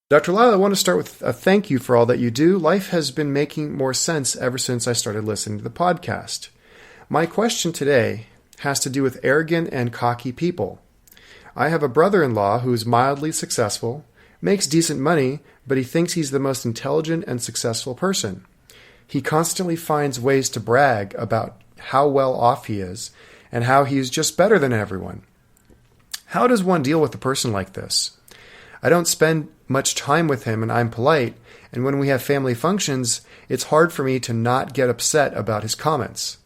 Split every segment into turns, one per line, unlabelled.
Dr. Lisle, I want to start with a thank you for all that you do. Life has been making more sense ever since I started listening to the podcast. My question today has to do with arrogant and cocky people. I have a brother-in-law who is mildly successful, makes decent money, but he thinks he's the most intelligent and successful person. He constantly finds ways to brag about how well off he is and how he's just better than everyone. How does one deal with a person like this? I don't spend much time with him and I'm polite, and when we have family functions, it's hard for me to not get upset about his comments.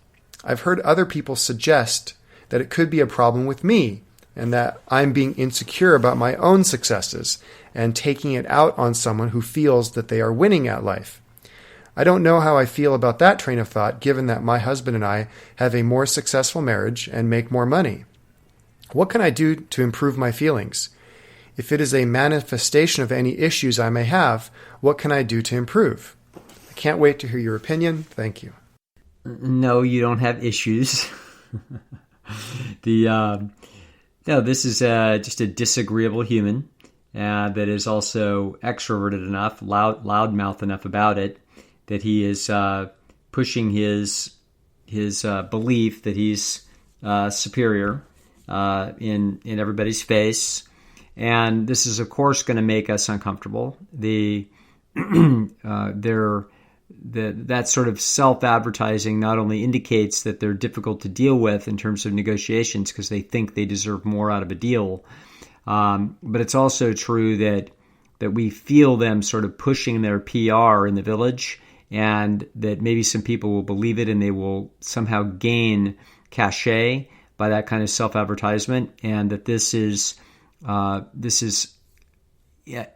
I've heard other people suggest that it could be a problem with me and that I'm being insecure about my own successes and taking it out on someone who feels that they are winning at life. I don't know how I feel about that train of thought, given that my husband and I have a more successful marriage and make more money. What can I do to improve my feelings? If it is a manifestation of any issues I may have, what can I do to improve? I can't wait to hear your opinion. Thank you.
No, you don't have issues. No, this is just a disagreeable human that is also extroverted enough, loudmouth enough about it, that he is pushing his belief that he's superior in everybody's face. And this is, of course, going to make us uncomfortable. That sort of self-advertising not only indicates that they're difficult to deal with in terms of negotiations because they think they deserve more out of a deal, but it's also true that we feel them sort of pushing their PR in the village, and that maybe some people will believe it and they will somehow gain cachet by that kind of self-advertisement, and that this is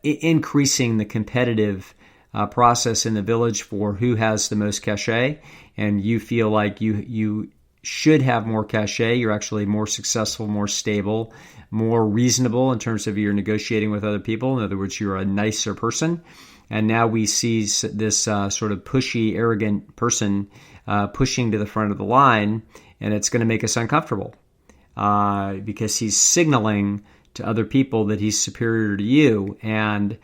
increasing the competitive process in the village for who has the most cachet, and you feel like you should have more cachet. You're actually more successful, more stable, more reasonable in terms of your negotiating with other people. In other words, you're a nicer person. And now we see this sort of pushy, arrogant person pushing to the front of the line, and it's going to make us uncomfortable because he's signaling to other people that he's superior to you. And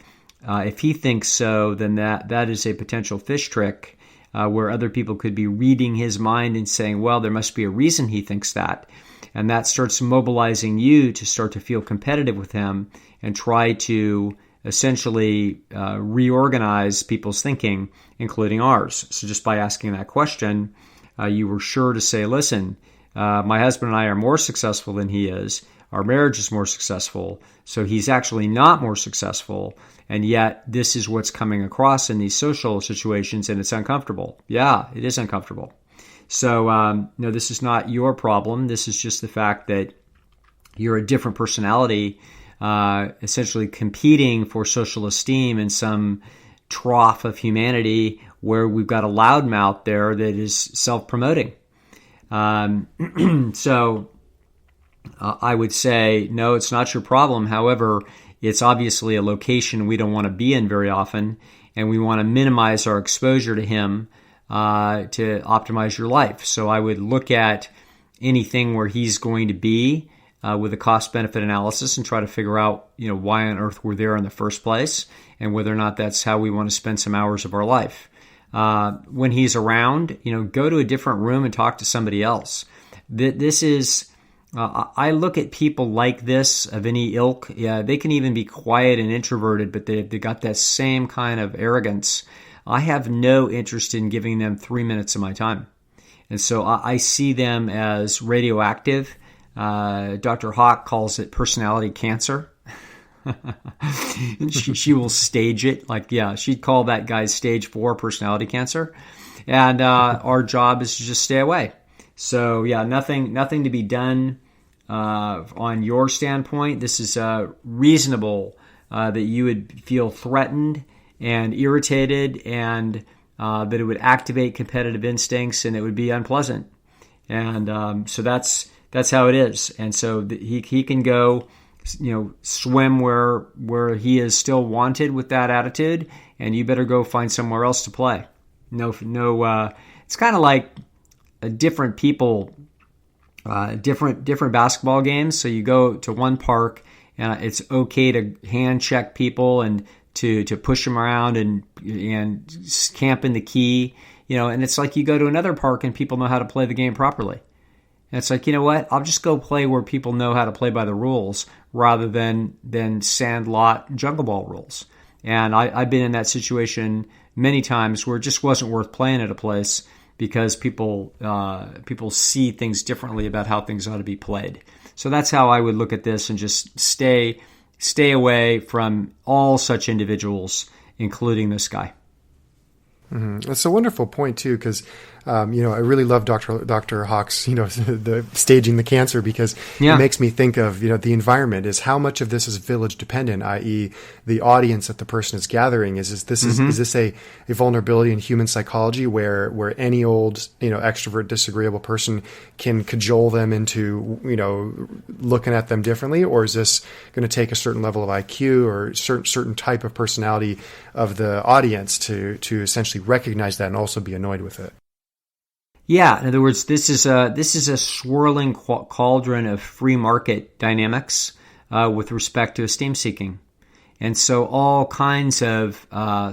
if he thinks so, then that is a potential fish trick where other people could be reading his mind and saying, well, there must be a reason he thinks that. And that starts mobilizing you to start to feel competitive with him and try to essentially reorganize people's thinking, including ours. So just by asking that question, you were sure to say, listen, my husband and I are more successful than he is. Our marriage is more successful. So he's actually not more successful. And yet this is what's coming across in these social situations, and it's uncomfortable. Yeah, it is uncomfortable. So, no, this is not your problem. This is just the fact that you're a different personality, essentially competing for social esteem in some trough of humanity where we've got a loudmouth there that is self-promoting. So I would say, no, it's not your problem. However, it's obviously a location we don't want to be in very often, and we want to minimize our exposure to him to optimize your life. So I would look at anything where he's going to be with a cost-benefit analysis and try to figure out, why on earth we're there in the first place and whether or not that's how we want to spend some hours of our life. When he's around, go to a different room and talk to somebody else. This is... I look at people like this of any ilk. Yeah, they can even be quiet and introverted, but they got that same kind of arrogance. I have no interest in giving them 3 minutes of my time. And so I see them as radioactive. Dr. Hawk calls it personality cancer. she will stage it. She'd call that guy stage 4 personality cancer. And our job is to just stay away. So yeah, nothing to be done on your standpoint. This is reasonable that you would feel threatened and irritated, and that it would activate competitive instincts, and it would be unpleasant. And so that's how it is. And so he can go, swim where he is still wanted with that attitude, and you better go find somewhere else to play. No. It's kind of like different people, different basketball games. So you go to one park, and it's okay to hand check people and to push them around and camp in the key, and it's like you go to another park and people know how to play the game properly. And it's like, you know what? I'll just go play where people know how to play by the rules rather than sandlot jungle ball rules. And I've been in that situation many times where it just wasn't worth playing at a place because people see things differently about how things ought to be played. So that's how I would look at this and just stay away from all such individuals, including this guy.
Mm-hmm. That's a wonderful point too, because I really love Dr. Hawk's the staging the cancer, because it makes me think of the environment is how much of this is village dependent, i.e. the audience that the person is gathering is this a vulnerability in human psychology where any old extrovert disagreeable person can cajole them into looking at them differently, or is this going to take a certain level of IQ or certain type of personality of the audience to essentially recognize that and also be annoyed with it?
Yeah, in other words, this is a swirling cauldron of free market dynamics with respect to esteem seeking, and so all kinds of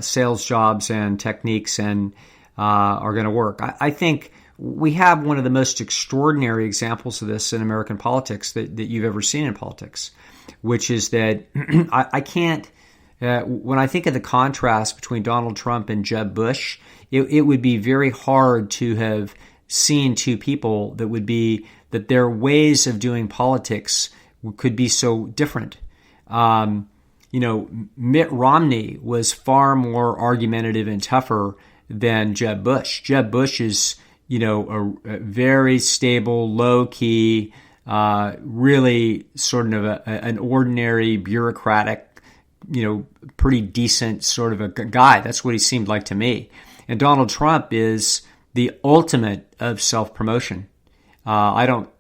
sales jobs and techniques are going to work. I think we have one of the most extraordinary examples of this in American politics that you've ever seen in politics, which is that I can't. When I think of the contrast between Donald Trump and Jeb Bush, it would be very hard to have seen two people that their ways of doing politics could be so different. Mitt Romney was far more argumentative and tougher than Jeb Bush. Jeb Bush is, a very stable, low key, really sort of an ordinary bureaucratic, pretty decent sort of a guy. That's what he seemed like to me. And Donald Trump is the ultimate of self-promotion.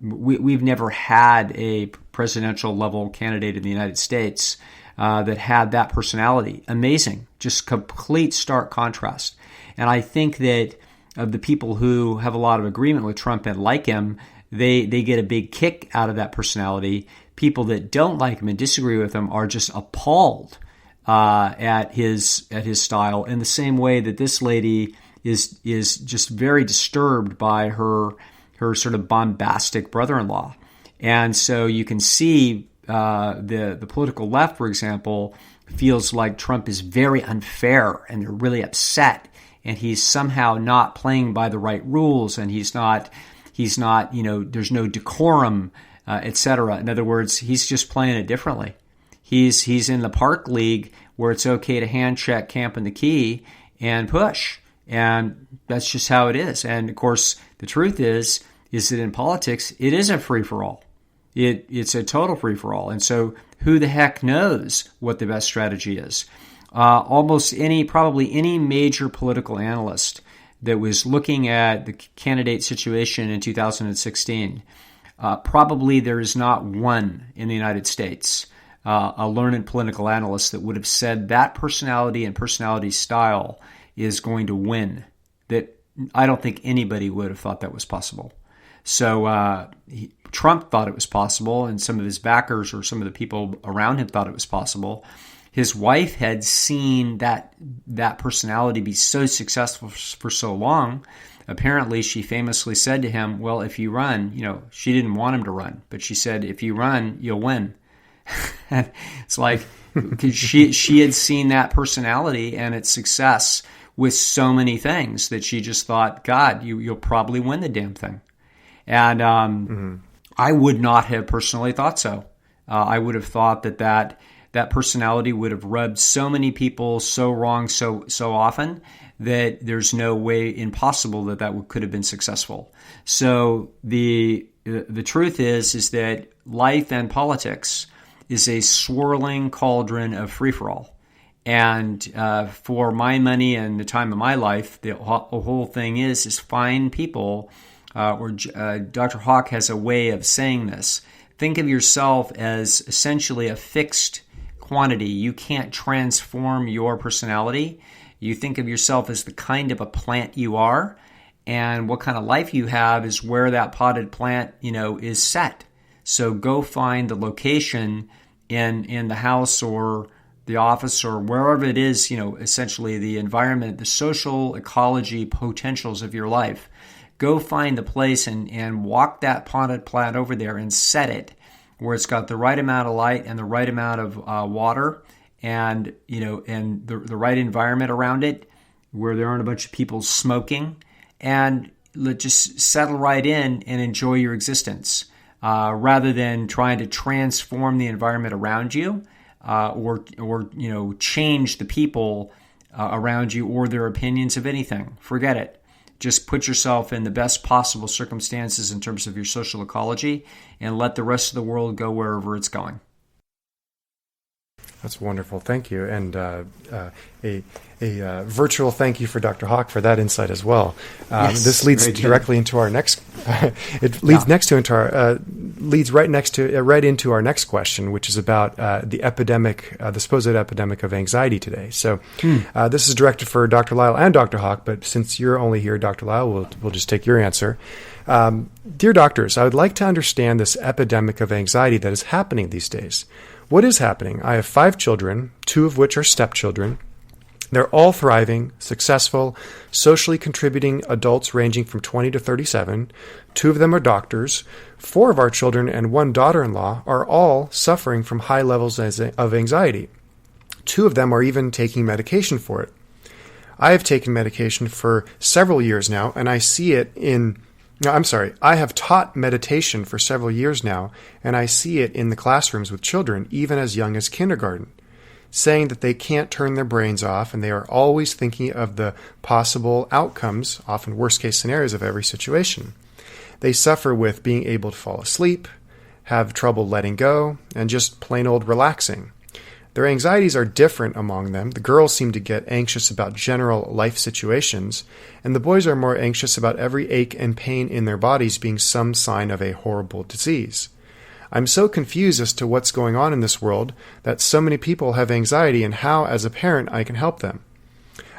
We've never had a presidential level candidate in the United States that had that personality. Amazing, just complete stark contrast. And I think that of the people who have a lot of agreement with Trump and like him, they get a big kick out of that personality. People that don't like him and disagree with him are just appalled at his style, in the same way that this lady is just very disturbed by her sort of bombastic brother-in-law. And so you can see the political left, for example, feels like Trump is very unfair and they're really upset, and he's somehow not playing by the right rules, and he's not there's no decorum, etc. In other words, he's just playing it differently. He's in the park league where it's okay to hand check, camp in the key, and push. And that's just how it is. And of course, the truth is that in politics, it is a free-for-all. It's a total free-for-all. And so who the heck knows what the best strategy is? Probably any major political analyst that was looking at the candidate situation in 2016, probably there is not one in the United States, a learned political analyst, that would have said that personality and personality style is going to win. That I don't think anybody would have thought that was possible. So Trump thought it was possible, and some of his backers or some of the people around him thought it was possible. His wife had seen that personality be so successful for so long. Apparently, she famously said to him, well, if you run, she didn't want him to run, but she said, if you run, you'll win. It's like, because she had seen that personality and its success with so many things that she just thought, God, you'll probably win the damn thing. And I would not have personally thought so. I would have thought that personality would have rubbed so many people so wrong so often that there's no way impossible that could have been successful. So the truth is that life and politics is a swirling cauldron of free-for-all. And for my money and the time of my life, the whole thing is find people, Dr. Hawk has a way of saying this. Think of yourself as essentially a fixed quantity. You can't transform your personality. You think of yourself as the kind of a plant you are, and what kind of life you have is where that potted plant, is set. So go find the location in the house or the office, or wherever it is, essentially the environment, the social ecology potentials of your life. Go find the place and walk that potted plant over there and set it where it's got the right amount of light and the right amount of water, and and the right environment around it, where there aren't a bunch of people smoking, and just settle right in and enjoy your existence, rather than trying to transform the environment around you, or change the people around you or their opinions of anything. Forget it. Just put yourself in the best possible circumstances in terms of your social ecology, and let the rest of the world go wherever it's going.
That's wonderful. Thank you. And a virtual thank you for Dr. Hawk for that insight as well.
Yes,
this leads directly into our next. It leads leads right into our next question, which is about the epidemic, the supposed epidemic of anxiety today. So this is directed for Dr. Lisle and Dr. Hawk, but since you're only here, Dr. Lisle, we'll just take your answer. Dear doctors, I would like to understand this epidemic of anxiety that is happening these days. What is happening? I have 5 children, 2 of which are stepchildren. They're all thriving, successful, socially contributing adults ranging from 20 to 37. 2 of them are doctors. 4 of our children and 1 daughter-in-law are all suffering from high levels of anxiety. 2 of them are even taking medication for it. I have taken medication for several years now, and I see it in... No, I'm sorry. I have taught meditation for several years now, and I see it in the classrooms with children, even as young as kindergarten, saying that they can't turn their brains off, and they are always thinking of the possible outcomes, often worst-case scenarios of every situation. They suffer with being able to fall asleep, have trouble letting go, and just plain old relaxing. Their anxieties are different among them. The girls seem to get anxious about general life situations, and the boys are more anxious about every ache and pain in their bodies being some sign of a horrible disease. I'm so confused as to what's going on in this world that so many people have anxiety and how, as a parent, I can help them.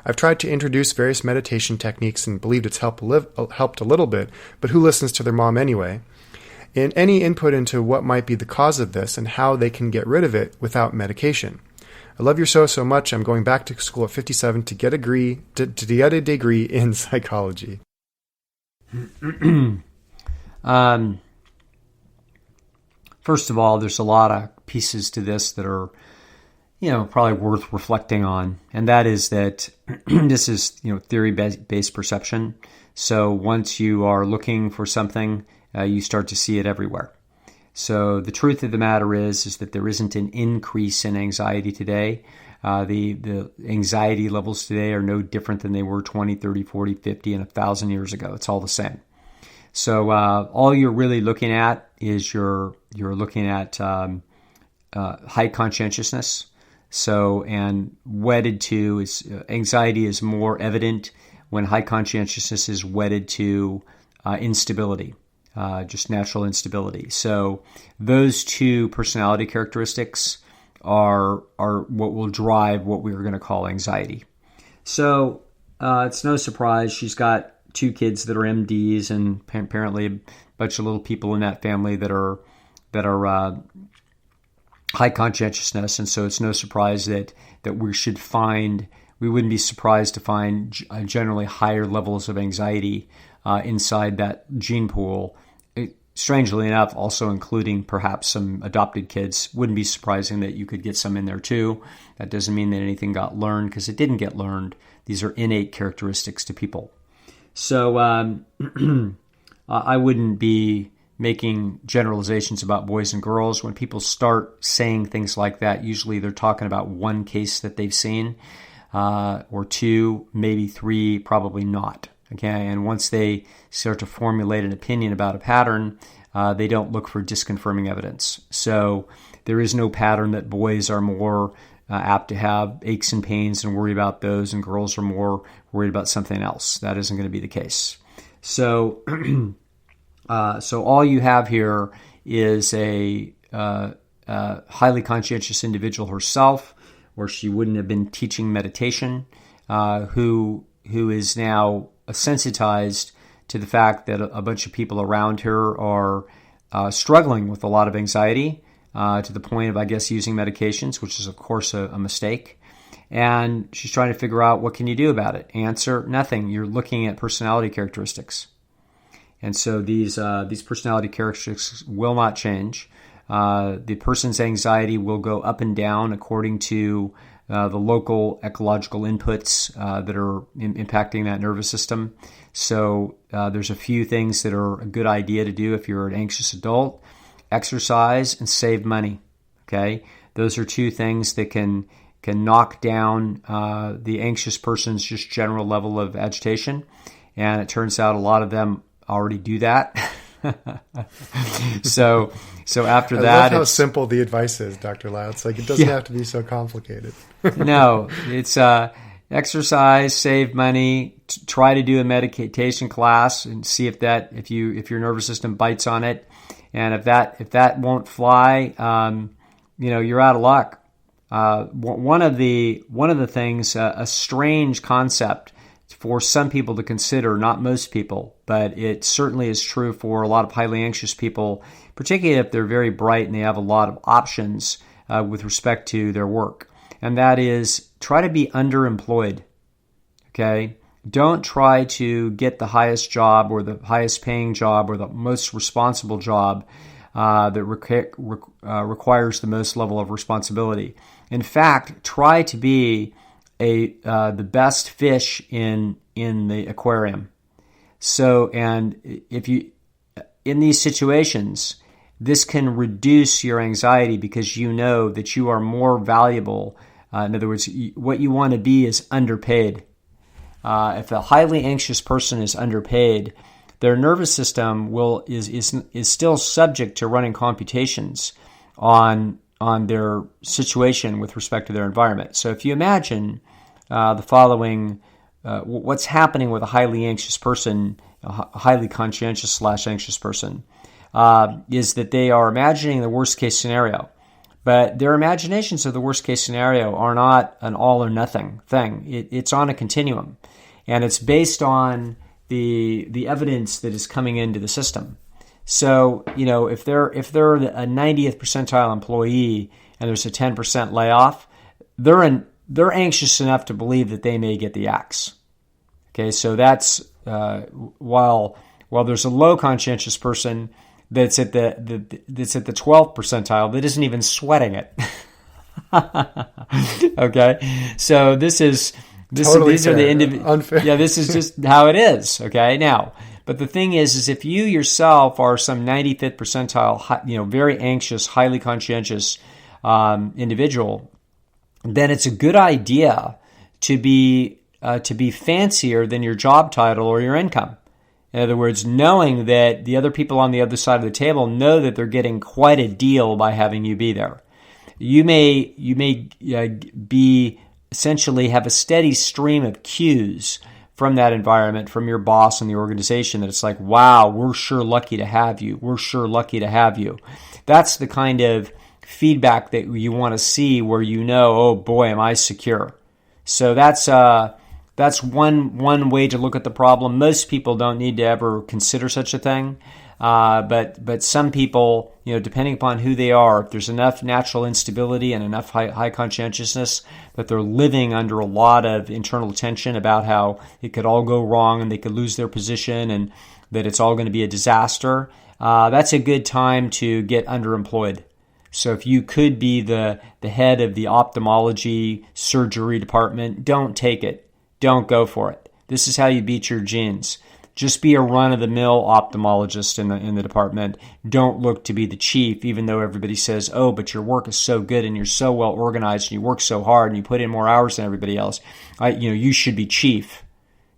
I've tried to introduce various meditation techniques and believed it's helped a little bit, but who listens to their mom anyway? In any input into what might be the cause of this and how they can get rid of it without medication. I love your show so much. I'm going back to school at 57 to get a degree in psychology.
First of all, there's a lot of pieces to this that are, probably worth reflecting on, and that is that this is, theory-based perception. So once you are looking for something, you start to see it everywhere. So the truth of the matter is that there isn't an increase in anxiety today. The anxiety levels today are no different than they were 20, 30, 40, 50, and 1,000 years ago. It's all the same. So all you're really looking at is you're looking at high conscientiousness. So, and wedded to is anxiety is more evident when high conscientiousness is wedded to instability. Just natural instability. So those 2 personality characteristics are what will drive what we are going to call anxiety. So it's no surprise she's got 2 kids that are MDs, and apparently a bunch of little people in that family that are high conscientiousness, and so it's no surprise that we wouldn't be surprised to find generally higher levels of anxiety inside that gene pool. Strangely enough, also including perhaps some adopted kids. Wouldn't be surprising that you could get some in there too. That doesn't mean that anything got learned, because it didn't get learned. These are innate characteristics to people. So I wouldn't be making generalizations about boys and girls. When people start saying things like that, usually they're talking about one case that they've seen, or 2, maybe 3, probably not. Okay, and once they start to formulate an opinion about a pattern, they don't look for disconfirming evidence. So there is no pattern that boys are more apt to have aches and pains and worry about those, and girls are more worried about something else. That isn't going to be the case. So, so all you have here is a highly conscientious individual herself, or she wouldn't have been teaching meditation, who is now sensitized to the fact that a bunch of people around her are struggling with a lot of anxiety, to the point of, I guess, using medications, which is, of course, a mistake. And she's trying to figure out, what can you do about it? Answer, nothing. You're looking at personality characteristics. And so these personality characteristics will not change. The person's anxiety will go up and down according to the local ecological inputs that are impacting that nervous system. So there's a few things that are a good idea to do if you're an anxious adult. Exercise and save money. Okay, those are two things that can knock down the anxious person's just general level of agitation. And it turns out a lot of them already do that. So after that,
I love how simple the advice is, Dr. Lisle. It's like, it doesn't have to be so complicated.
No, it's exercise, save money, try to do a meditation class and see if your nervous system bites on it. And if that won't fly, you're out of luck. One of the things, a strange concept for some people to consider, not most people, but it certainly is true for a lot of highly anxious people, particularly if they're very bright and they have a lot of options with respect to their work. And that is, try to be underemployed. Okay? Don't try to get the highest job or the highest paying job or the most responsible job that requires the most level of responsibility. In fact, try to be the best fish in the aquarium. So, and if you in these situations, this can reduce your anxiety because you know that you are more valuable. In other words, what you want to be is underpaid. If a highly anxious person is underpaid, their nervous system is still subject to running computations on their situation with respect to their environment. So if you imagine the following, what's happening with a highly anxious person, a highly conscientious / anxious person, is that they are imagining the worst case scenario. But their imaginations of the worst case scenario are not an all or nothing thing. It's on a continuum. And it's based on the evidence that is coming into the system. So, if they're a 90th percentile employee and there's a 10% layoff, they're anxious enough to believe that they may get the axe. Okay, so that's while there's a low conscientious person that's at the 12th percentile that isn't even sweating it. Okay, so these are the individual. Yeah, this is just how it is. Okay, now, but the thing is if you yourself are some 95th percentile, very anxious, highly conscientious individual, then it's a good idea to be fancier than your job title or your income. In other words, knowing that the other people on the other side of the table know that they're getting quite a deal by having you be there. You may be essentially have a steady stream of cues from that environment, from your boss and the organization, that it's like, wow, we're sure lucky to have you. We're sure lucky to have you. That's the kind of feedback that you want to see, where oh boy, am I secure. So that's one way to look at the problem. Most people don't need to ever consider such a thing. But some people, depending upon who they are, if there's enough natural instability and enough high conscientiousness that they're living under a lot of internal tension about how it could all go wrong and they could lose their position and that it's all going to be a disaster, that's a good time to get underemployed. So if you could be the head of the ophthalmology surgery department, don't take it. Don't go for it. This is how you beat your genes. Just be a run-of-the-mill ophthalmologist in the department. Don't look to be the chief, even though everybody says, oh, but your work is so good and you're so well organized and you work so hard and you put in more hours than everybody else. You should be chief.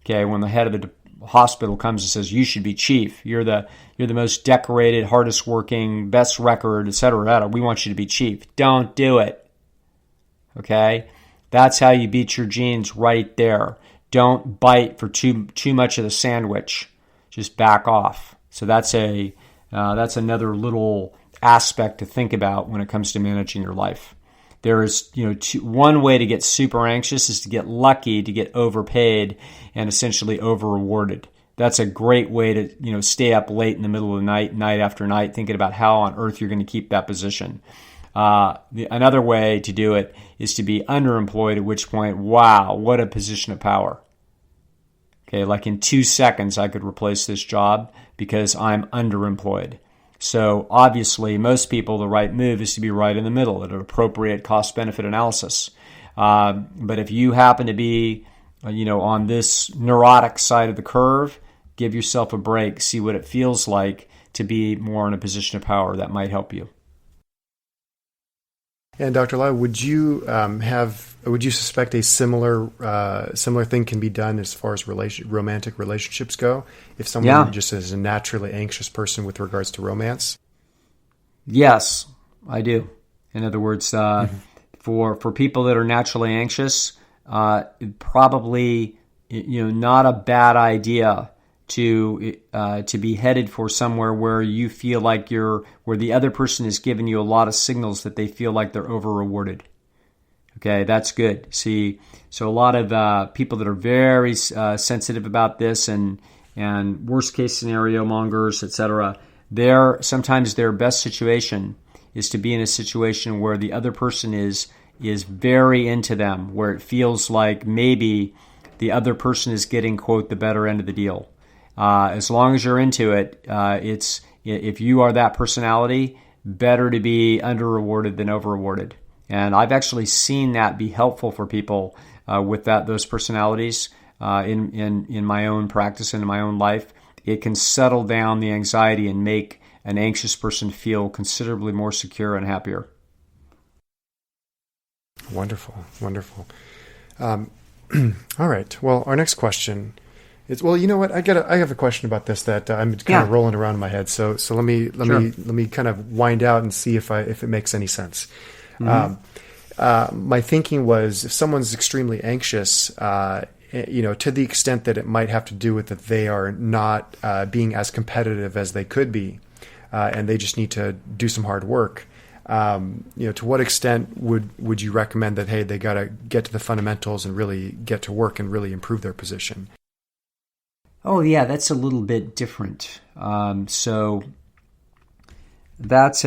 Okay, when the head of the hospital comes and says, you should be chief. You're the most decorated, hardest working, best record, et cetera. We want you to be chief. Don't do it. Okay? That's how you beat your genes right there. Don't bite for too much of the sandwich. Just back off. So that's another little aspect to think about when it comes to managing your life. There is, one way to get super anxious is to get lucky, to get overpaid, and essentially over-rewarded. That's a great way to, stay up late in the middle of the night, night after night, thinking about how on earth you're going to keep that position. Another way to do it is to be underemployed, at which point, wow, what a position of power. Okay, like in 2 seconds, I could replace this job because I'm underemployed. So obviously, most people, the right move is to be right in the middle at an appropriate cost-benefit analysis. But if you happen to be, on this neurotic side of the curve, give yourself a break, see what it feels like to be more in a position of power. That might help you.
And Dr. Lisle, would you suspect a similar thing can be done as far as romantic relationships go? If someone just is a naturally anxious person with regards to romance?
Yes, I do. In other words, for people that are naturally anxious, probably not a bad idea to be headed for somewhere where you feel like where the other person is giving you a lot of signals that they feel like they're over rewarded. Okay, that's good. See, so a lot of people that are very sensitive about this and worst case scenario mongers, etc. Sometimes their best situation is to be in a situation where the other person is very into them, where it feels like maybe the other person is getting, quote, the better end of the deal. As long as you're into it, if you are that personality, better to be under-rewarded than over-rewarded. And I've actually seen that be helpful for people with those personalities in my own practice and in my own life. It can settle down the anxiety and make an anxious person feel considerably more secure and happier.
Wonderful, wonderful. All right. Well, our next question. Well, you know what? I have a question about this that I'm kind of rolling around in my head. So let me kind of wind out and see if it makes any sense. My thinking was, if someone's extremely anxious, to the extent that it might have to do with that they are not being as competitive as they could be, and they just need to do some hard work. To what extent would you recommend that, hey, they got to get to the fundamentals and really get to work and really improve their position?
Oh, yeah, that's a little bit different. So that's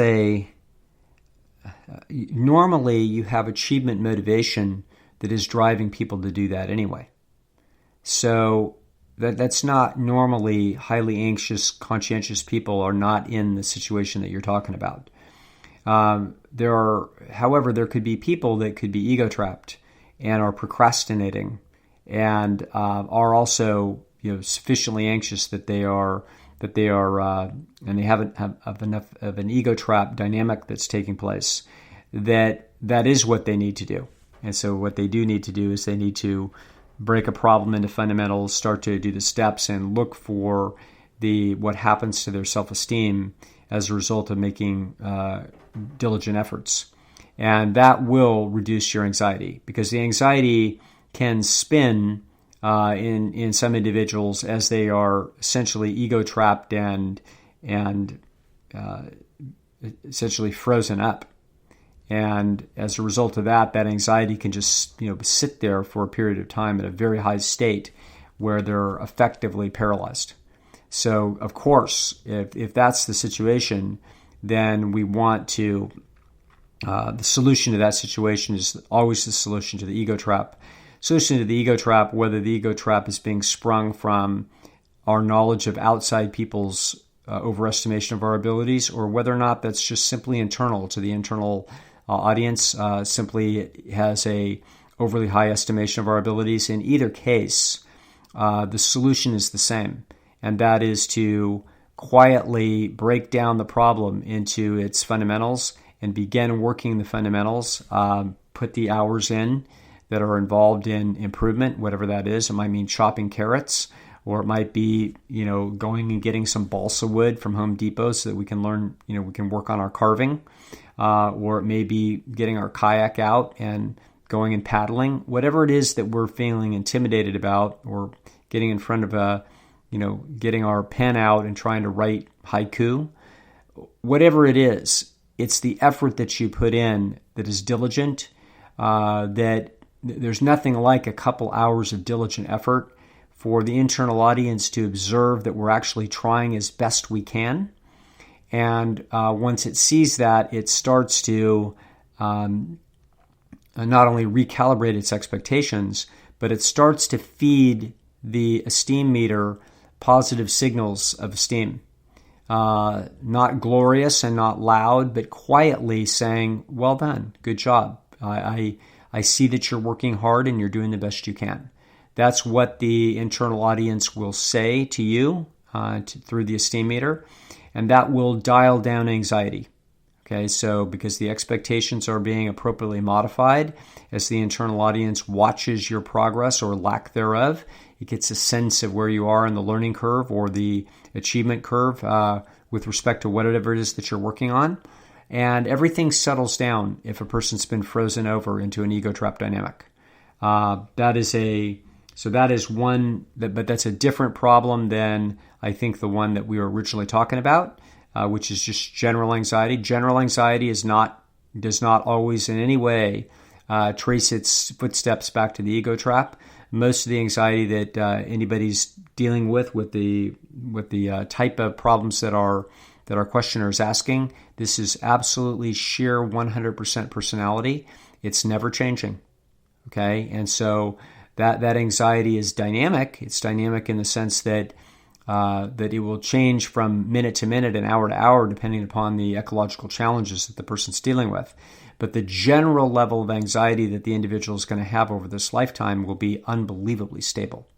normally you have achievement motivation that is driving people to do that anyway. So that's not normally highly anxious, conscientious people are not in the situation that you're talking about. However, there could be people that could be ego trapped and are procrastinating and are also sufficiently anxious that they are and they haven't have enough of an ego trap dynamic that's taking place. That is what they need to do. And so what they do need to do is they need to break a problem into fundamentals, start to do the steps, and look for what happens to their self-esteem as a result of making diligent efforts. And that will reduce your anxiety, because the anxiety can spin in some individuals as they are essentially ego trapped and essentially frozen up. And as a result of that anxiety can just sit there for a period of time at a very high state where they're effectively paralyzed. So, of course, if that's the situation, then we want to, the solution to that situation is always the solution to the ego trap. Solution to the ego trap, whether the ego trap is being sprung from our knowledge of outside people's overestimation of our abilities, or whether or not that's just simply internal to the internal audience, simply has a overly high estimation of our abilities. In either case, the solution is the same, and that is to quietly break down the problem into its fundamentals and begin working the fundamentals, put the hours in that are involved in improvement, whatever that is. It might mean chopping carrots, or it might be, going and getting some balsa wood from Home Depot so that we can learn, we can work on our carving, or it may be getting our kayak out and going and paddling, whatever it is that we're feeling intimidated about, or getting in front of getting our pen out and trying to write haiku. Whatever it is, it's the effort that you put in that is diligent, that there's nothing like a couple hours of diligent effort for the internal audience to observe that we're actually trying as best we can. And once it sees that, it starts to not only recalibrate its expectations, but it starts to feed the esteem meter positive signals of esteem. Not glorious and not loud, but quietly saying, well done, good job. I see that you're working hard and you're doing the best you can. That's what the internal audience will say to you through the esteem meter, and that will dial down anxiety. Okay, so because the expectations are being appropriately modified as the internal audience watches your progress or lack thereof, it gets a sense of where you are in the learning curve or the achievement curve with respect to whatever it is that you're working on. And everything settles down if a person's been frozen over into an ego trap dynamic. That is one, but that's a different problem than I think the one that we were originally talking about, which is just general anxiety. General anxiety does not always in any way trace its footsteps back to the ego trap. Most of the anxiety that anybody's dealing with the type of problems that our questioner is asking, this is absolutely sheer 100% personality. It's never changing. Okay, and so that anxiety is dynamic. It's dynamic in the sense that it will change from minute to minute and hour to hour depending upon the ecological challenges that the person's dealing with. But the general level of anxiety that the individual is going to have over this lifetime will be unbelievably stable.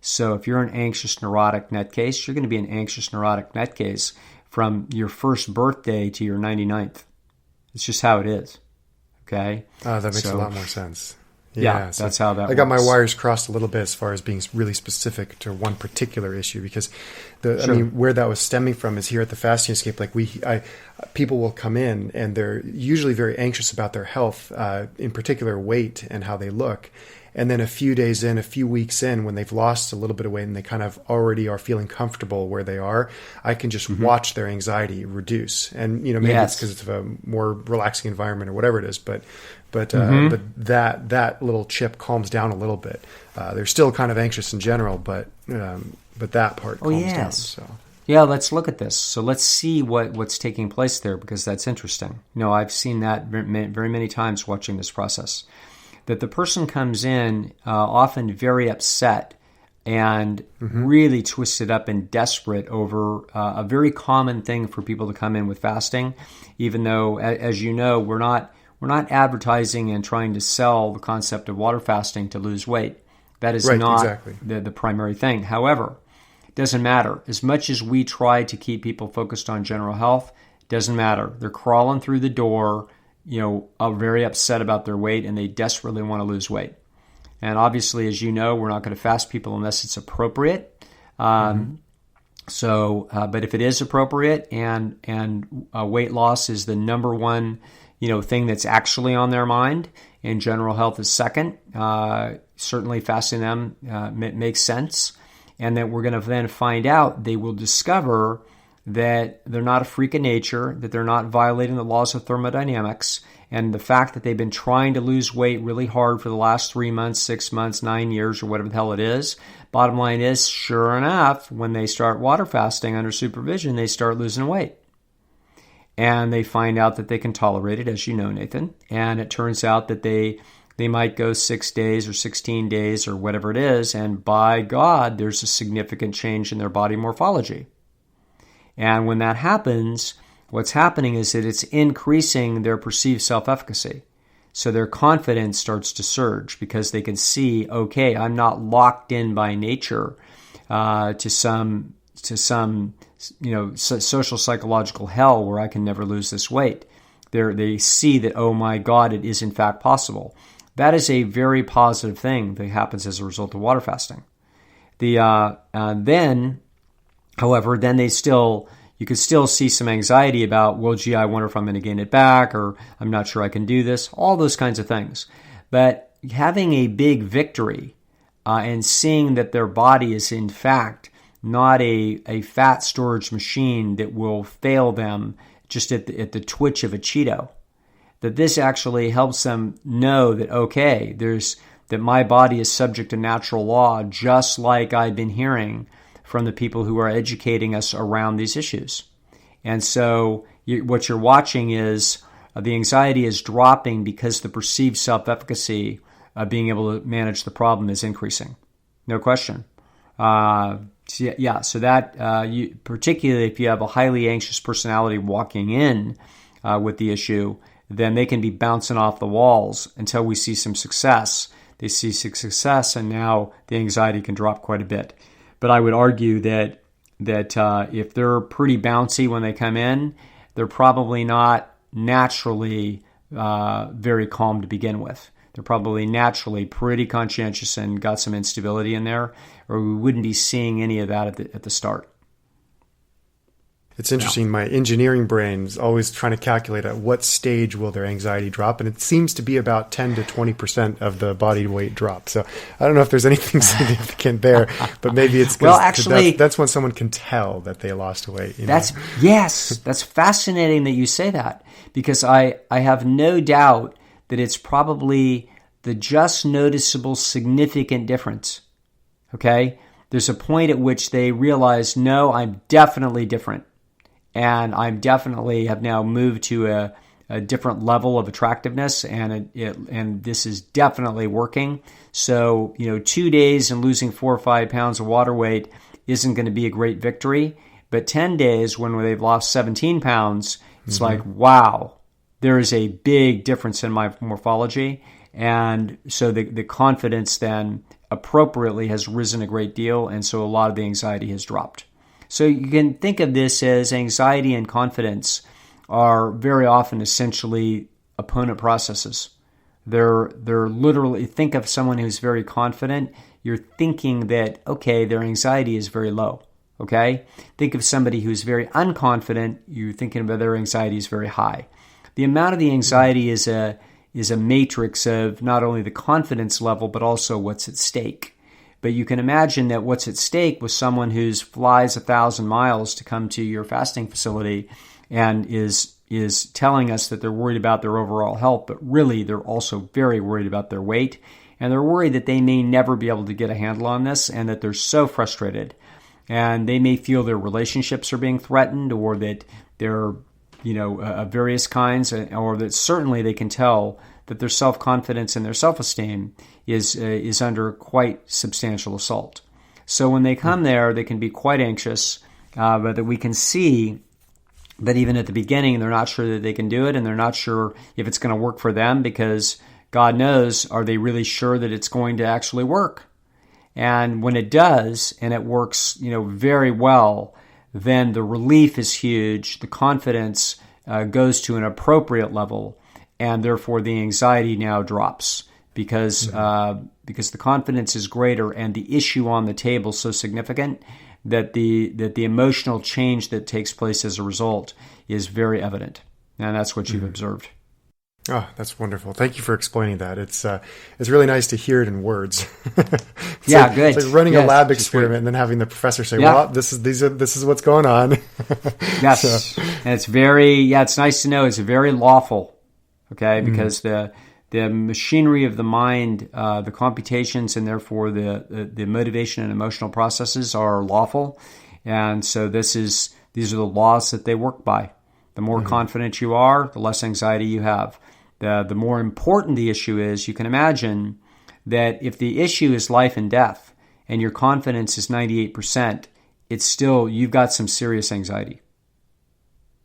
So if you're an anxious neurotic net case, you're going to be an anxious neurotic net case from your first birthday to your 99th. It's just how it is. Okay?
That makes a lot more sense.
Yeah, so that's how that works.
I got my wires crossed a little bit as far as being really specific to one particular issue because where that was stemming from is here at the Fasting Escape. Like people will come in and they're usually very anxious about their health, in particular weight and how they look. And then a few weeks in, when they've lost a little bit of weight and they kind of already are feeling comfortable where they are, I can just watch their anxiety reduce. And maybe it's because it's a more relaxing environment or whatever it is, but that little chip calms down a little bit. They're still kind of anxious in general, but that part calms down. So.
Yeah, let's look at this. So let's see what's taking place there because that's interesting. I've seen that very many times watching this process. That the person comes in often very upset and really twisted up and desperate over a very common thing for people to come in with fasting, even though, as you know, we're not advertising and trying to sell the concept of water fasting to lose weight. That is not the primary thing. However, it doesn't matter. As much as we try to keep people focused on general health, it doesn't matter. They're crawling through the door, are very upset about their weight and they desperately want to lose weight. And obviously, as you know, we're not going to fast people unless it's appropriate. But if it is appropriate and weight loss is the number one, thing that's actually on their mind, and general health is second, certainly fasting them makes sense. And that we're going to then find out, they will discover that they're not a freak of nature, that they're not violating the laws of thermodynamics, and the fact that they've been trying to lose weight really hard for the last 3 months, 6 months, 9 years, or whatever the hell it is. Bottom line is, sure enough, when they start water fasting under supervision, they start losing weight. And they find out that they can tolerate it, as you know, Nathan. And it turns out that they might go 6 days or 16 days or whatever it is, and by God, there's a significant change in their body morphology. And when that happens, what's happening is that it's increasing their perceived self-efficacy. So their confidence starts to surge because they can see, okay, I'm not locked in by nature to some social psychological hell where I can never lose this weight. They see that, oh my God, it is in fact possible. That is a very positive thing that happens as a result of water fasting. However, you could still see some anxiety about, well, gee, I wonder if I'm going to gain it back, or I'm not sure I can do this, all those kinds of things. But having a big victory and seeing that their body is in fact not a fat storage machine that will fail them just at the twitch of a Cheeto, that this actually helps them know that, okay, that my body is subject to natural law, just like I've been hearing from the people who are educating us around these issues. And so what you're watching is the anxiety is dropping because the perceived self-efficacy of being able to manage the problem is increasing. No question. So that particularly if you have a highly anxious personality walking in with the issue, then they can be bouncing off the walls until we see some success. They see success, and now the anxiety can drop quite a bit. But I would argue that if they're pretty bouncy when they come in, they're probably not naturally very calm to begin with. They're probably naturally pretty conscientious and got some instability in there, or we wouldn't be seeing any of that at the start.
It's interesting. My engineering brain is always trying to calculate at what stage will their anxiety drop, and it seems to be about 10 to 20% of the body weight drop. So I don't know if there's anything significant there, but maybe it's because that's when someone can tell that they lost weight.
That's fascinating that you say that, because I have no doubt that it's probably the just noticeable significant difference. Okay? There's a point at which they realize, no, I'm definitely different. And I'm definitely have now moved to a different level of attractiveness, and this is definitely working. So, 2 days and losing 4 or 5 pounds of water weight isn't going to be a great victory. But 10 days when they've lost 17 pounds, it's like, wow, there is a big difference in my morphology. And so the confidence then appropriately has risen a great deal. And so a lot of the anxiety has dropped. So you can think of this as anxiety and confidence are very often essentially opponent processes. They're literally, think of someone who's very confident, you're thinking that, okay, their anxiety is very low, okay? Think of somebody who's very unconfident, you're thinking about their anxiety is very high. The amount of the anxiety is a matrix of not only the confidence level, but also what's at stake. But you can imagine that what's at stake with someone who flies 1,000 miles to come to your fasting facility and is telling us that they're worried about their overall health, but really they're also very worried about their weight. And they're worried that they may never be able to get a handle on this and that they're so frustrated. And they may feel their relationships are being threatened, or that they're, various kinds, or that certainly they can tell that their self-confidence and their self-esteem is under quite substantial assault. So when they come there, they can be quite anxious, but that we can see that even at the beginning, they're not sure that they can do it, and they're not sure if it's going to work for them, because God knows, are they really sure that it's going to actually work? And when it does, and it works, very well, then the relief is huge. The confidence goes to an appropriate level, and therefore the anxiety now drops because the confidence is greater and the issue on the table so significant that the emotional change that takes place as a result is very evident, and that's what you've observed.
Oh, that's wonderful. Thank you for explaining that. It's really nice to hear it in words.
Good.
It's like running a lab experiment and then having the professor say, "Well, this is what's going on."
Yes, and it's it's nice to know it's very lawful. Okay, because the machinery of the mind, the computations, and therefore the motivation and emotional processes are lawful, and so these are the laws that they work by. The more confident you are, the less anxiety you have. The more important the issue is, you can imagine that if the issue is life and death and your confidence is 98%, it's still, you've got some serious anxiety.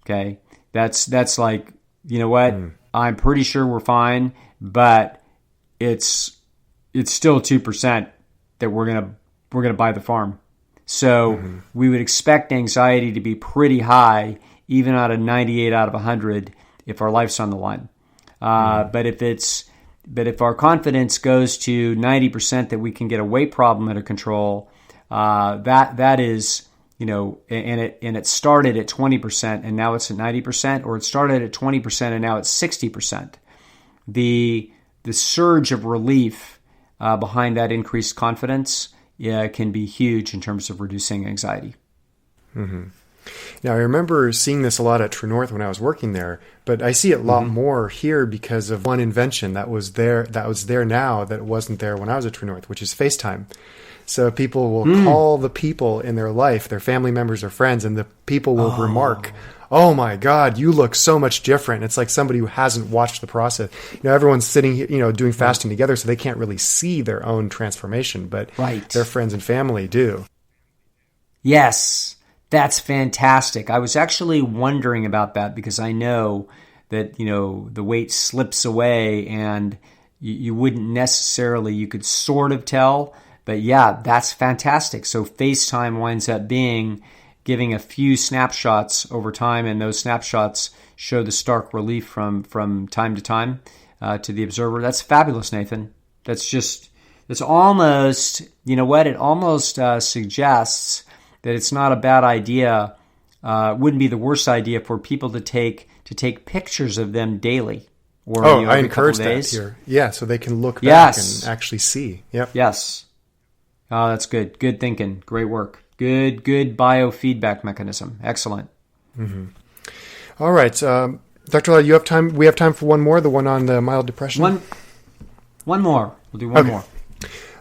Okay? That's like, you know what? I'm pretty sure we're fine, but it's still 2% that we're gonna buy the farm. So we would expect anxiety to be pretty high, even out of 98 out of 100, if our life's on the line. But if our confidence goes to 90% that we can get a weight problem under control, that is, and it started at 20% and now it's at 90%, or it started at 20% and now it's 60%. The surge of relief behind that increased confidence can be huge in terms of reducing anxiety.
Now, I remember seeing this a lot at True North when I was working there, but I see it a lot more here because of one invention that was there now that wasn't there when I was at True North, which is FaceTime. So people will call the people in their life, their family members or friends, and the people will remark, oh my God, you look so much different. It's like somebody who hasn't watched the process. Everyone's sitting, doing fasting together, so they can't really see their own transformation, but their friends and family do.
Yes, that's fantastic. I was actually wondering about that because I know that, the weight slips away and you wouldn't necessarily, you could sort of tell, but yeah, that's fantastic. So FaceTime winds up giving a few snapshots over time, and those snapshots show the stark relief from time to time to the observer. That's fabulous, Nathan. It's almost, it almost suggests that it's not a bad idea, wouldn't be the worst idea for people to take pictures of them daily. Or,
I encourage that here. Yeah, so they can look back and actually see. Yep.
Yes. Oh, that's good. Good thinking. Great work. Good biofeedback mechanism. Excellent.
Mm-hmm. All right. Dr. Lisle, you have time? We have time for one more, the one on the mild depression?
One more. We'll do one more.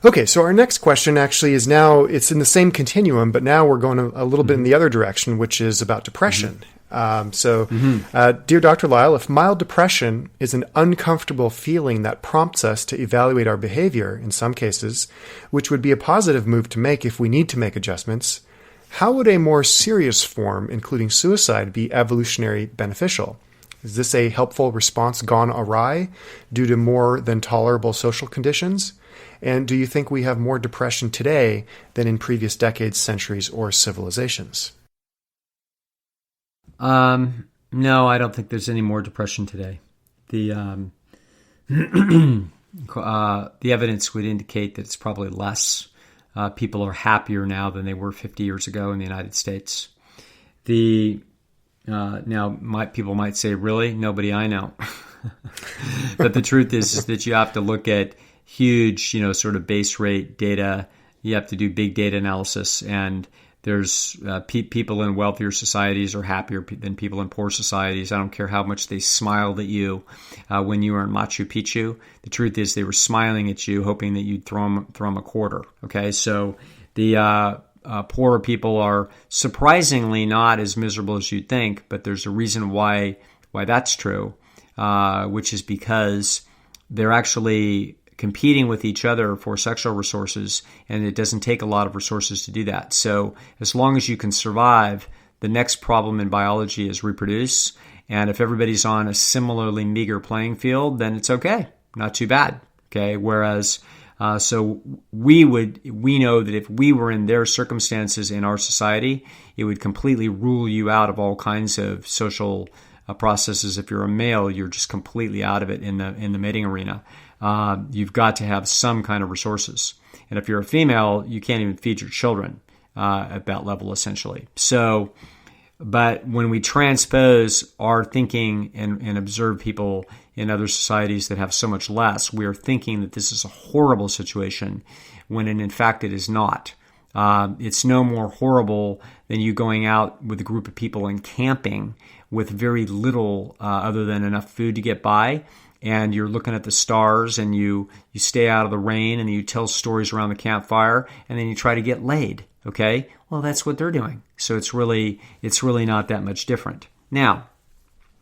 Okay, so our next question actually is now, it's in the same continuum, but now we're going a little bit in the other direction, which is about depression. Dear Dr. Lisle, if mild depression is an uncomfortable feeling that prompts us to evaluate our behavior in some cases, which would be a positive move to make if we need to make adjustments, how would a more serious form, including suicide, be evolutionary beneficial? Is this a helpful response gone awry due to more than tolerable social conditions? And do you think we have more depression today than in previous decades, centuries, or civilizations?
No, I don't think there's any more depression today. The evidence would indicate that it's probably less. People are happier now than they were 50 years ago in the United States. People might say, really? Nobody I know. But the truth is that you have to look at huge, sort of base rate data. You have to do big data analysis, and there's people in wealthier societies are happier than people in poor societies. I don't care how much they smiled at you when you were in Machu Picchu. The truth is they were smiling at you, hoping that you'd throw them a quarter. Okay, so the poorer people are surprisingly not as miserable as you'd think, but there's a reason why that's true, which is because they're actually competing with each other for sexual resources, and it doesn't take a lot of resources to do that. So as long as you can survive, the next problem in biology is reproduce. And if everybody's on a similarly meager playing field, then it's okay. Not too bad. Okay. Whereas, so we know that if we were in their circumstances in our society, it would completely rule you out of all kinds of social processes. If you're a male, you're just completely out of it in the mating arena. You've got to have some kind of resources. And if you're a female, you can't even feed your children at that level, essentially. So, but when we transpose our thinking and observe people in other societies that have so much less, we are thinking that this is a horrible situation when in fact it is not. It's no more horrible than you going out with a group of people and camping with very little other than enough food to get by. And you're looking at the stars, and you stay out of the rain, and you tell stories around the campfire, and then you try to get laid. Okay, well, that's what they're doing. So it's really not that much different. Now,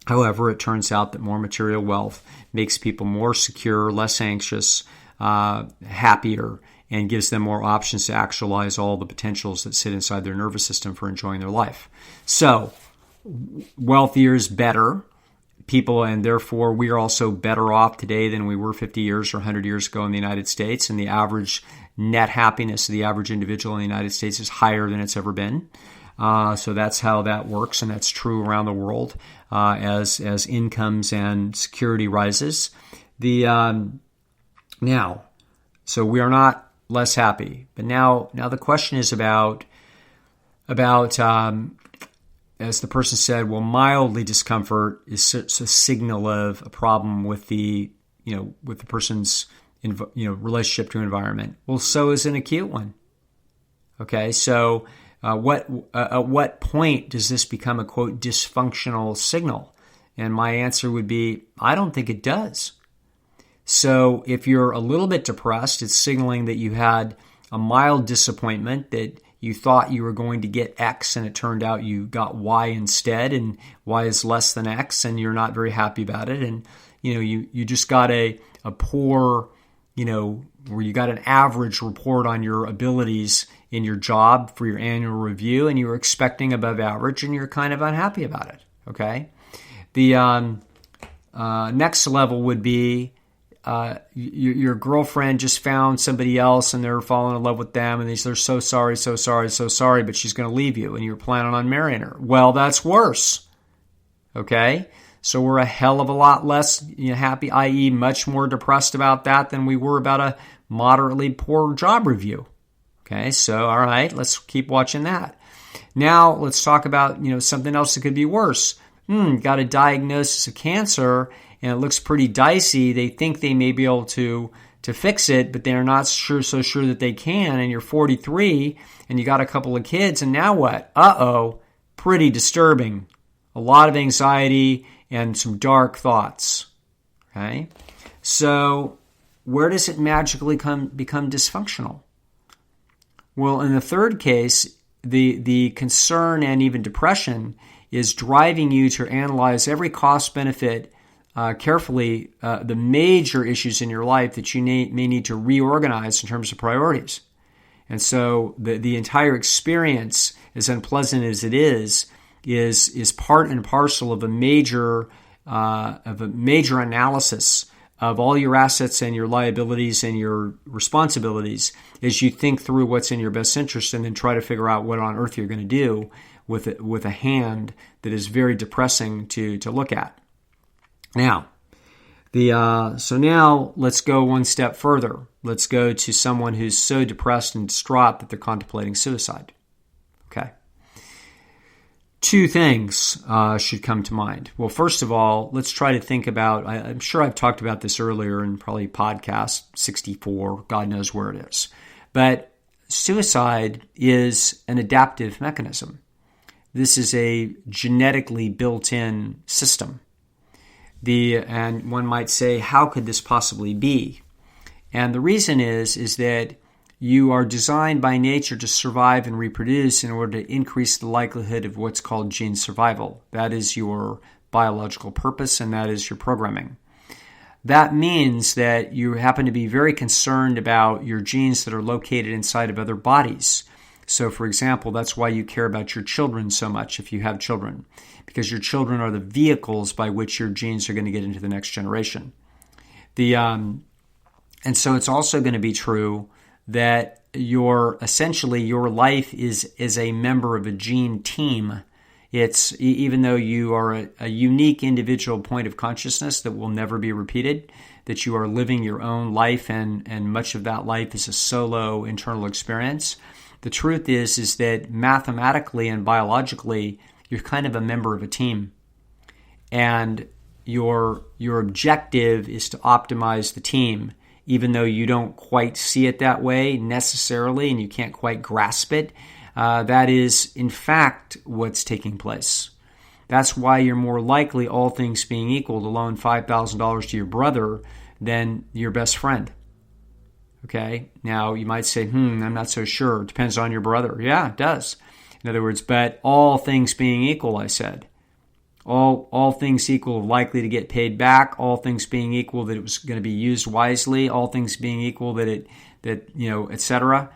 however, it turns out that more material wealth makes people more secure, less anxious, happier, and gives them more options to actualize all the potentials that sit inside their nervous system for enjoying their life. So, wealthier is better. People, and therefore we are also better off today than we were 50 years or 100 years ago in the United States, and the average net happiness of the average individual in the United States is higher than it's ever been. So that's how that works, and that's true around the world as incomes and security rises. So we are not less happy, but now the question is about as the person said, well, mildly discomfort is a signal of a problem with the person's relationship to environment. Well, so is an acute one. Okay, so at what point does this become a quote dysfunctional signal? And my answer would be, I don't think it does. So if you're a little bit depressed, it's signaling that you had a mild disappointment, that you thought you were going to get X and it turned out you got Y instead, and Y is less than X, and you're not very happy about it. And, you just got a poor, where you got an average report on your abilities in your job for your annual review, and you were expecting above average, and you're kind of unhappy about it. Okay. The next level would be your girlfriend just found somebody else and they're falling in love with them, and they're so sorry, but she's going to leave you, and you're planning on marrying her. Well, that's worse. Okay? So we're a hell of a lot less happy, i.e. much more depressed about that than we were about a moderately poor job review. Okay? So, all right, let's keep watching that. Now, let's talk about, something else that could be worse. Got a diagnosis of cancer, and it looks pretty dicey. They think they may be able to fix it, but they're not so sure that they can. And you're 43, and you got a couple of kids, and now what? Pretty disturbing. A lot of anxiety and some dark thoughts. Okay? So where does it magically become dysfunctional? Well, in the third case, the concern and even depression is driving you to analyze every cost-benefit carefully, the major issues in your life that you may need to reorganize in terms of priorities. And so the entire experience, as unpleasant as it is part and parcel of a major analysis of all your assets and your liabilities and your responsibilities as you think through what's in your best interest, and then try to figure out what on earth you're going to do with a hand that is very depressing to look at. Now, so now let's go one step further. Let's go to someone who's so depressed and distraught that they're contemplating suicide. Okay. Two things should come to mind. Well, first of all, let's try to think about, I'm sure I've talked about this earlier in probably podcast 64, God knows where it is. But suicide is an adaptive mechanism. This is a genetically built-in system. And one might say, how could this possibly be? And the reason is that you are designed by nature to survive and reproduce in order to increase the likelihood of what's called gene survival. That is your biological purpose, and that is your programming. That means that you happen to be very concerned about your genes that are located inside of other bodies. So, for example, that's why you care about your children so much if you have children, because your children are the vehicles by which your genes are going to get into the next generation. And so it's also going to be true that your life is a member of a gene team. It's, even though you are a unique individual point of consciousness that will never be repeated, that you are living your own life, and much of that life is a solo internal experience. The truth is that mathematically and biologically, you're kind of a member of a team. And your objective is to optimize the team, even though you don't quite see it that way necessarily and you can't quite grasp it. That is, in fact, what's taking place. That's why you're more likely, all things being equal, to loan $5,000 to your brother than your best friend. Okay? Now, you might say, I'm not so sure. It depends on your brother. Yeah, it does. In other words, but all things being equal, I said. All things equal, likely to get paid back. All things being equal, that it was going to be used wisely. All things being equal, etc.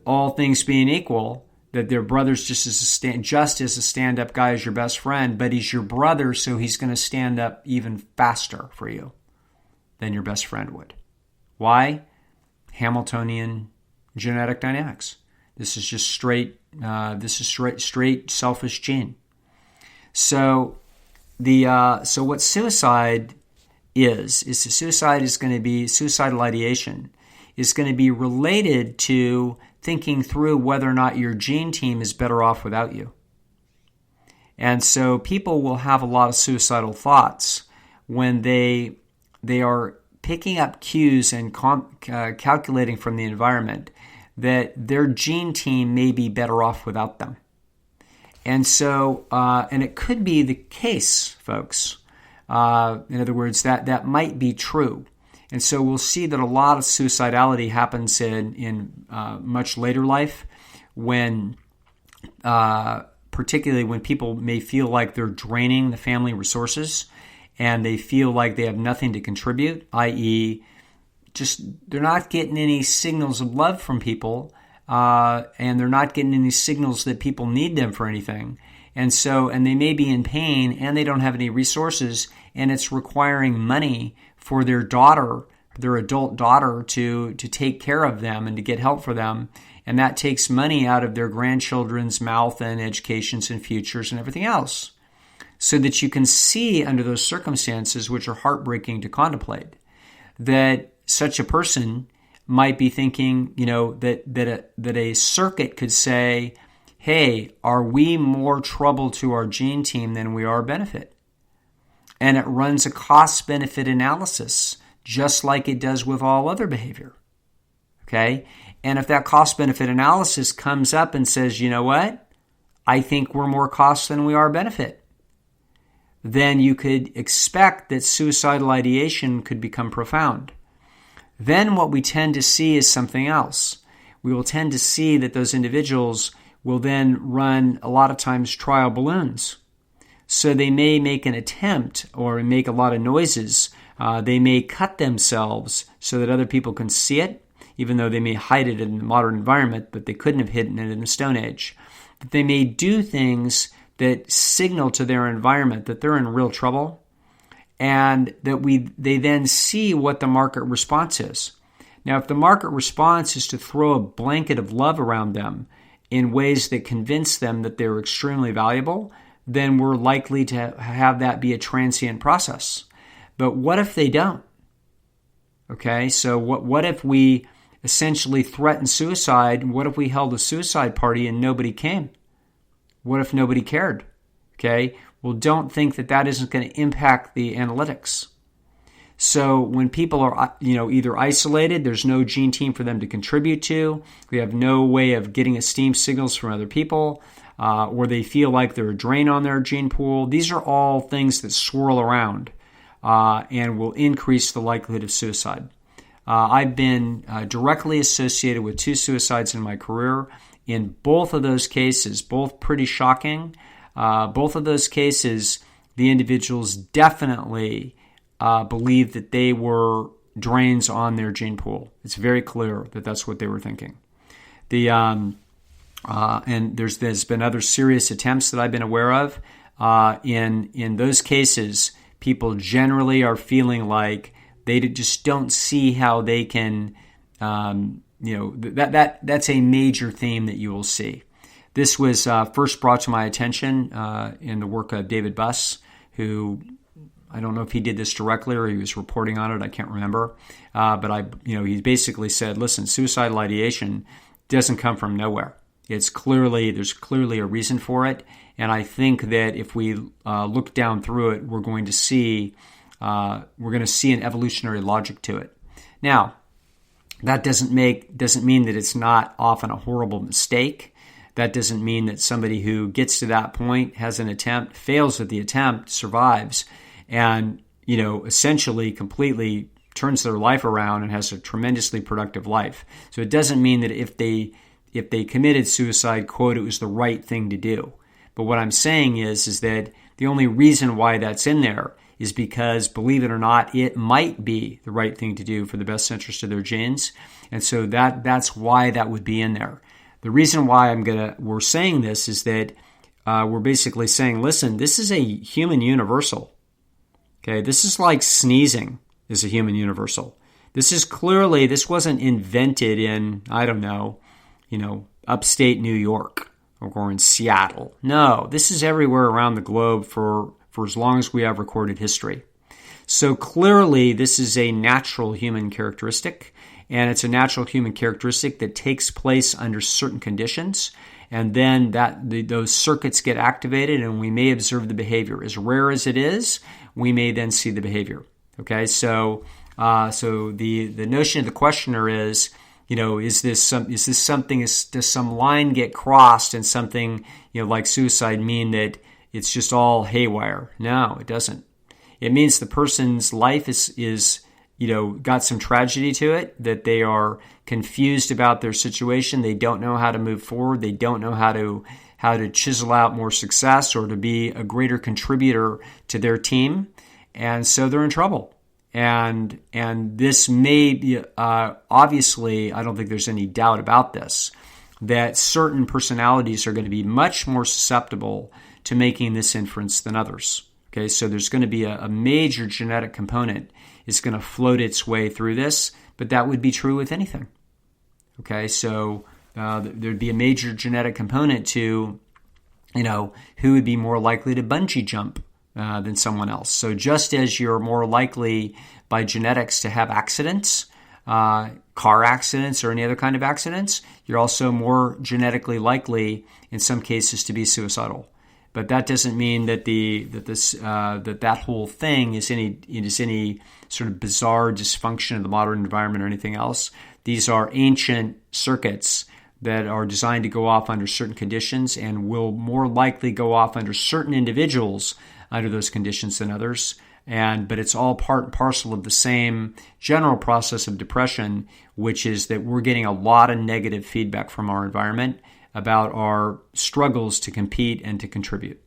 All things being equal, that their brother's just as a stand-up guy as your best friend, but he's your brother, so he's going to stand up even faster for you than your best friend would. Why? Hamiltonian genetic dynamics. This is just straight selfish gene. So what suicide is suicidal ideation is going to be related to thinking through whether or not your gene team is better off without you. And so people will have a lot of suicidal thoughts when they are picking up cues and calculating from the environment that their gene team may be better off without them. And so, and it could be the case, folks. In other words, that might be true. And so we'll see that a lot of suicidality happens in much later life, when, particularly when people may feel like they're draining the family resources and they feel like they have nothing to contribute, i.e., just they're not getting any signals of love from people, and they're not getting any signals that people need them for anything. And they may be in pain and they don't have any resources, and it's requiring money for their daughter, their adult daughter, to take care of them and to get help for them. And that takes money out of their grandchildren's mouth and educations and futures and everything else. So that you can see under those circumstances, which are heartbreaking to contemplate, that such a person might be thinking, that a circuit could say, hey, are we more trouble to our gene team than we are benefit? And it runs a cost-benefit analysis, just like it does with all other behavior. Okay? And if that cost-benefit analysis comes up and says, you know what? I think we're more cost than we are benefit, then you could expect that suicidal ideation could become profound. Then what we tend to see is something else. We will tend to see that those individuals will then run a lot of times trial balloons. So they may make an attempt or make a lot of noises. They may cut themselves so that other people can see it, even though they may hide it in the modern environment, but they couldn't have hidden it in the Stone Age. But they may do things that signal to their environment that they're in real trouble, and that they then see what the market response is. Now, if the market response is to throw a blanket of love around them in ways that convince them that they're extremely valuable, then we're likely to have that be a transient process. But what if they don't? Okay, so what if we essentially threatened suicide? What if we held a suicide party and nobody came? What if nobody cared? Okay, well, don't think that isn't going to impact the analytics. So when people are, either isolated, there's no gene team for them to contribute to, we have no way of getting esteem signals from other people, or they feel like they're a drain on their gene pool. These are all things that swirl around and will increase the likelihood of suicide. I've been directly associated with 2 suicides in my career. In both of those cases, both pretty shocking, both of those cases, the individuals definitely believed that they were drains on their gene pool. It's very clear that that's what they were thinking. And there's been other serious attempts that I've been aware of. In those cases, people generally are feeling like they just don't see how they can. That's a major theme that you will see. This was first brought to my attention in the work of David Buss, who I don't know if he did this directly or he was reporting on it. I can't remember. But he basically said, listen, suicidal ideation doesn't come from nowhere. There's clearly a reason for it. And I think that if we look down through it, we're going to see an evolutionary logic to it. Now, that doesn't mean that it's not often a horrible mistake. That doesn't mean that somebody who gets to that point, has an attempt, fails at the attempt, survives, and essentially completely turns their life around and has a tremendously productive life. So it doesn't mean that if they committed suicide, quote, it was the right thing to do. But what I'm saying is that the only reason why that's in there is because, believe it or not, it might be the right thing to do for the best interest of their genes. And so that's why that would be in there. The reason why we're saying this is that we're basically saying, listen, this is a human universal. Okay, this is like sneezing is a human universal. This wasn't invented in, I don't know, upstate New York or in Seattle. No, this is everywhere around the globe for as long as we have recorded history. So clearly, this is a natural human characteristic, and it's a natural human characteristic that takes place under certain conditions, and then those circuits get activated, and we may observe the behavior. As rare as it is, we may then see the behavior. Okay, so the notion of the questioner is, does some line get crossed and something, like suicide mean that it's just all haywire? No, it doesn't. It means the person's life is got some tragedy to it, that they are confused about their situation. They don't know how to move forward. They don't know how to chisel out more success or to be a greater contributor to their team. And so they're in trouble. And this may be, obviously, I don't think there's any doubt about this, that certain personalities are going to be much more susceptible to making this inference than others. Okay, so there's going to be a major genetic component is going to float its way through this, but that would be true with anything. Okay, so there'd be a major genetic component to, who would be more likely to bungee jump than someone else. So just as you're more likely by genetics to have accidents, car accidents or any other kind of accidents, you're also more genetically likely in some cases to be suicidal. But that doesn't mean that that whole thing is any sort of bizarre dysfunction of the modern environment or anything else. These are ancient circuits that are designed to go off under certain conditions and will more likely go off under certain individuals under those conditions than others. But it's all part and parcel of the same general process of depression, which is that we're getting a lot of negative feedback from our environment about our struggles to compete and to contribute.